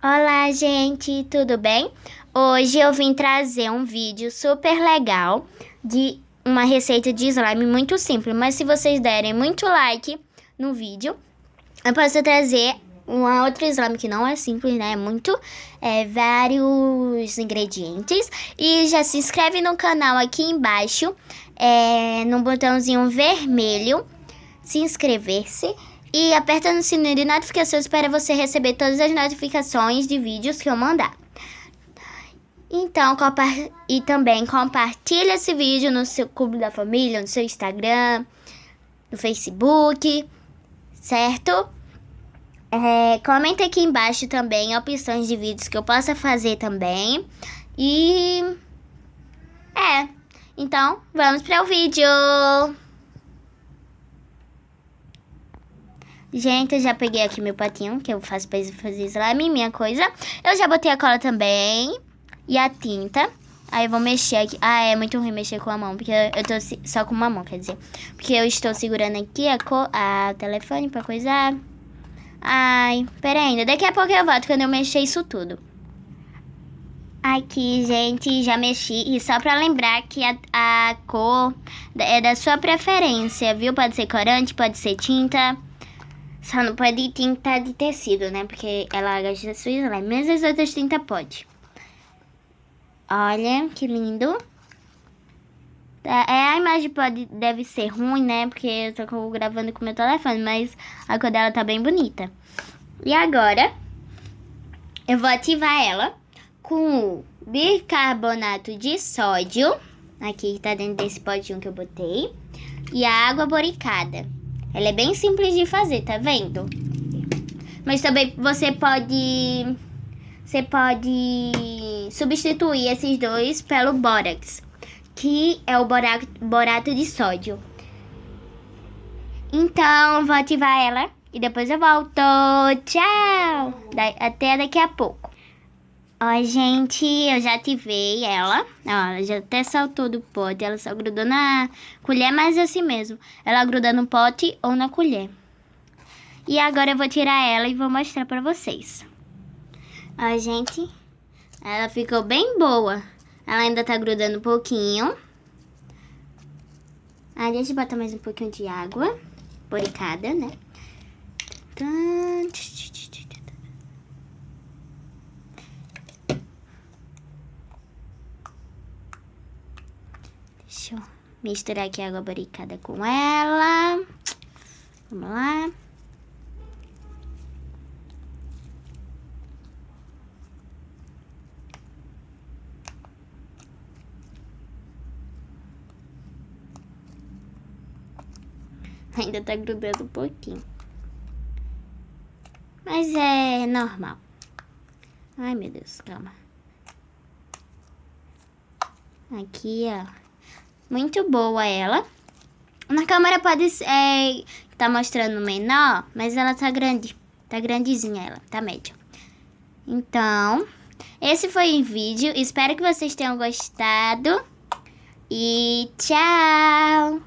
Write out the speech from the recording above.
Olá, gente, tudo bem? Hoje eu vim trazer um vídeo super legal de uma receita de slime muito simples, mas se vocês derem muito like no vídeo, eu posso trazer uma outra slime que não é simples, né? Vários ingredientes. E já se inscreve no canal aqui embaixo, no botãozinho vermelho, se inscrever-se. E aperta no sininho de notificações para você receber todas as notificações de vídeos que eu mandar. Então, e também compartilha esse vídeo no seu clube da família, no seu Instagram, no Facebook, certo? Comenta aqui embaixo também opções de vídeos que eu possa fazer também. Então, vamos para o vídeo! Gente, eu já peguei aqui meu potinho, que eu faço pra fazer slime, minha coisa. Eu já botei a cola também e a tinta. Aí eu vou mexer aqui. Ah, é muito ruim mexer com a mão, porque eu tô só com uma mão, quer dizer. Porque eu estou segurando aqui a telefone pra coisar. Ai, pera ainda. Daqui a pouco eu volto quando eu mexer isso tudo. Aqui, gente, já mexi. E só pra lembrar que a cor é da sua preferência, viu? Pode ser corante, pode ser tinta. Só não pode tinta de tecido, né? Porque ela gosta da sua slime. Mas as outras tintas pode. Olha, que lindo. A imagem deve ser ruim, né? Porque eu tô gravando com meu telefone. Mas a cor dela tá bem bonita. E agora, eu vou ativar ela com o bicarbonato de sódio. Aqui que tá dentro desse potinho que eu botei. E a água boricada. Ela é bem simples de fazer, tá vendo? Mas também você pode substituir esses dois pelo bórax, que é o borato de sódio. Então, vou ativar ela e depois eu volto. Tchau! Até daqui a pouco. Ó, gente, eu já ativei ela. Ó, ela já até saltou do pote. Ela só grudou na colher, mas é assim mesmo. Ela gruda no pote ou na colher. E agora eu vou tirar ela e vou mostrar pra vocês. Ó, gente, ela ficou bem boa. Ela ainda tá grudando um pouquinho. Aí deixa eu botar mais um pouquinho de água boricada, né? Deixa eu misturar aqui a água boricada com ela. Vamos lá. Ainda tá grudando um pouquinho. Mas é normal. Ai, meu Deus, calma. Aqui, ó. Muito boa ela. Na câmera pode tá mostrando menor, mas ela tá grande. Tá grandezinha ela, tá média. Então, esse foi o vídeo. Espero que vocês tenham gostado. E tchau!